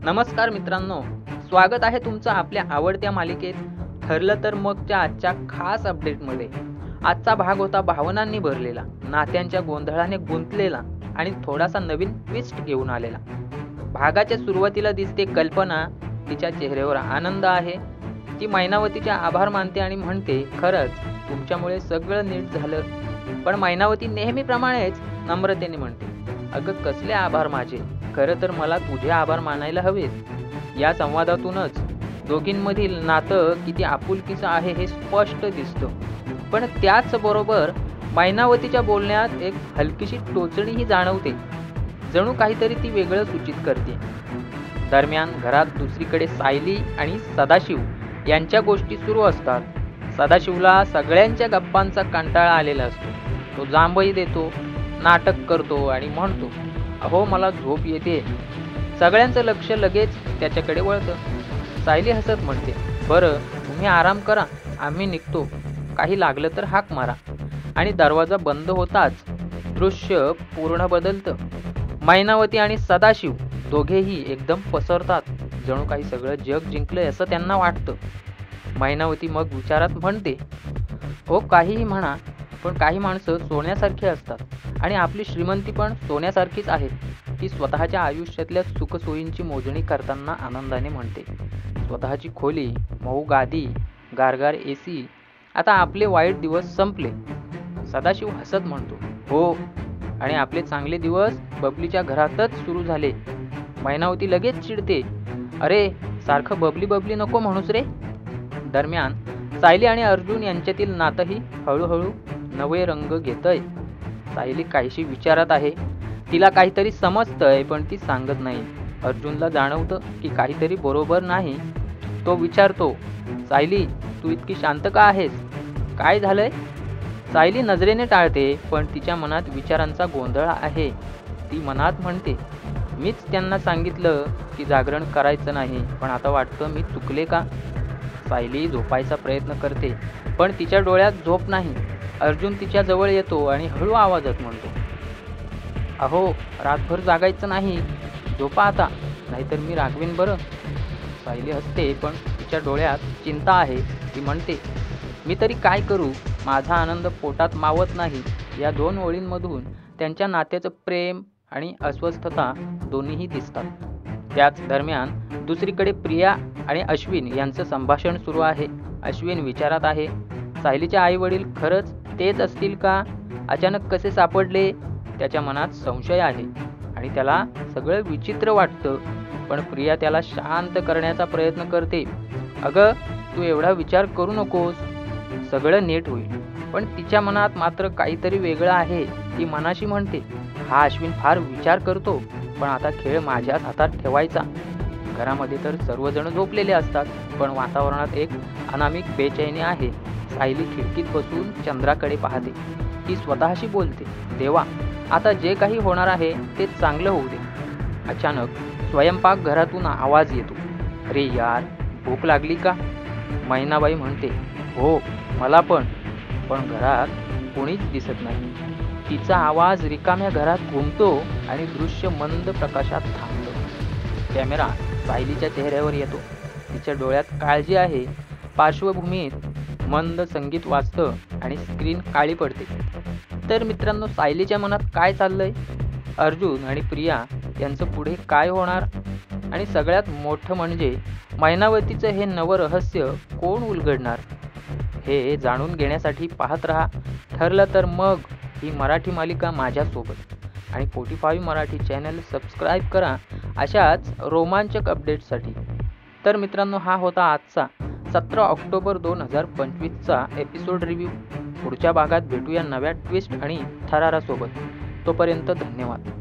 नमस्कार मित्रांनो, स्वागत आहे तुमचं आपल्या आवडत्या मालिकेत ठरलं तर मगच्या आजच्या खास अपडेटमध्ये. आजचा भाग होता भावनांनी भरलेला, नात्यांच्या गोंधळाने गुंतलेला आणि थोडासा नवीन ट्विस्ट घेऊन आलेला. भागाच्या सुरुवातीला दिसते कल्पना, तिच्या चेहऱ्यावर आनंद आहे. ती मैनावतीचे आभार मानते आणि म्हणते, खरंच तुमच्यामुळे सगळं नीट झालं. पण मैनावती नेहमीप्रमाणेच नम्रतेने म्हणते, अगं कसले आभार माझे, खरं तर मला तुझे आभार मानायला हवेत. या संवादातूनच दोघींमधील नातं किती आपुलकीचं आहे हे स्पष्ट दिसतं. पण त्याचबरोबर मैनावतीच्या बोलण्यात एक हलकीशी टोचणीही जाणवते, जणू काहीतरी ती वेगळं सूचित करते. दरम्यान घरात दुसरीकडे सायली आणि सदाशिव यांच्या गोष्टी सुरू असतात. सदाशिवला सगळ्यांच्या गप्पांचा कंटाळा आलेला असतो. तो जांभई देतो, नाटक करतो आणि म्हणतो, अहो मला झोप येते. सगळ्यांचं लक्ष लगेच त्याच्याकडे वळतं. सायली हसत म्हणते, बरं तुम्ही आराम करा, आम्ही निघतो, काही लागलं तर हाक मारा. आणि दरवाजा बंद होताच दृश्य पूर्ण बदलतं. मैनावती आणि सदाशिव दोघेही एकदम पसरतात, जणू काही सगळं जग जिंकलंय असं त्यांना वाटतं. मैनावती मग विचारात म्हणते, हो काहीही म्हणा, पण काही माणसं सोन्यासारखी असतात आणि आपली श्रीमंती पण सोन्यासारखीच आहे. ती स्वतःच्या आयुष्यातल्या सुखसोयींची मोजणी करताना आनंदाने म्हणते. स्वतःची खोली, मऊ गादी, गारगार एसी, आता आपले वाईट दिवस संपले. सदाशिव हसत म्हणतो, हो, आणि आपले चांगले दिवस बबलीच्या घरातच सुरू झाले. मैनावती लगेच चिडते, अरे सारखं बबली बबली नको म्हणूस रे. दरम्यान सायली आणि अर्जुन यांच्यातील नातंही हळूहळू नवे रंग घेतय. सायली काहीशी विचारात आहे, तिला काहीतरी समजतंय पण ती सांगत नाही. अर्जुनला जाणवतं की काहीतरी बरोबर नाही. तो विचारतो, सायली तू इतकी शांत का आहेस, काय झालंय? सायली नजरेने टाळते, पण तिच्या मनात विचारांचा गोंधळ आहे. ती मनात म्हणते, मीच त्यांना सांगितलं की जागरण करायचं नाही, पण आता वाटतं मी चुकले का? सायली झोपायचा प्रयत्न करते, पण तिच्या डोळ्यात झोप नाही. अर्जुन तिच्या जवळ येतो आणि हळू आवाजात म्हणतो, अहो रातभर जागायचं नाही, झोपा आता, नाहीतर मी रागवीन बरं. सायली हसते, पण तिच्या डोळ्यात चिंता आहे. ती म्हणते, मी तरी काय करू, माझा आनंद पोटात मावत नाही. या दोन ओळींमधून त्यांच्या नात्याचं प्रेम आणि अस्वस्थता दोन्हीही दिसतात. त्याच दरम्यान दुसरीकडे प्रिया आणि अश्विन यांचं संभाषण सुरू आहे. अश्विन विचारात आहे, सायलीचे आई वडील खरंच तेच असतील का? अचानक कसे सापडले? त्याच्या मनात संशय आहे आणि त्याला सगळं विचित्र वाटतं. पण प्रिया त्याला शांत करण्याचा प्रयत्न करते, अगं तू एवढा विचार करू नकोस, सगळं नीट होईल. पण तिच्या मनात मात्र काहीतरी वेगळं आहे. ती मनाशी म्हणते, हा अश्विन फार विचार करतो, पण आता खेळ माझ्याच हातात ठेवायचा. घरामध्ये तर सर्वजण झोपलेले असतात, पण वातावरणात एक अनामिक बेचैनी आहे. सायली खिडकीत बसून चंद्राकडे पाहते. ती स्वतःशी बोलते, देवा आता जे काही होणार आहे ते चांगलं होऊ दे. अचानक स्वयंपाक घरातून आवाज येतो, अरे यार भूक लागली का? मैनाबाई म्हणते, हो मला पण घरात कोणीच दिसत नाही. तिचा आवाज रिकाम्या घरात घुमतो आणि दृश्य मंद प्रकाशात थांबतं. कॅमेरा सायलीच्या चेहऱ्यावर येतो. तिच्या डोळ्यात काळजी आहे. पार्श्वभूमीत मंद संगीत वाजतं आणि स्क्रीन काळी पडते. तर मित्रांनो, सायलीच्या मनात काय चाललंय? अर्जुन आणि प्रिया यांचं पुढे काय होणार? आणि सगळ्यात मोठं म्हणजे मैनावतीचं हे नवं रहस्य कोण उलगडणार? हे जाणून घेण्यासाठी पाहत रहा ठरलं तर मग ही मराठी मालिका माझ्यासोबत. आणि 45 मराठी चॅनल सबस्क्राईब करा अशाच रोमांचक अपडेट्ससाठी. तर मित्रांनो, हा होता आजचा 17 ऑक्टोबर 2025चा एपिसोड रिव्ह्यू. पुढच्या भागात भेटूया नव्या ट्विस्ट आणि थरारासोबत. तोपर्यंत धन्यवाद.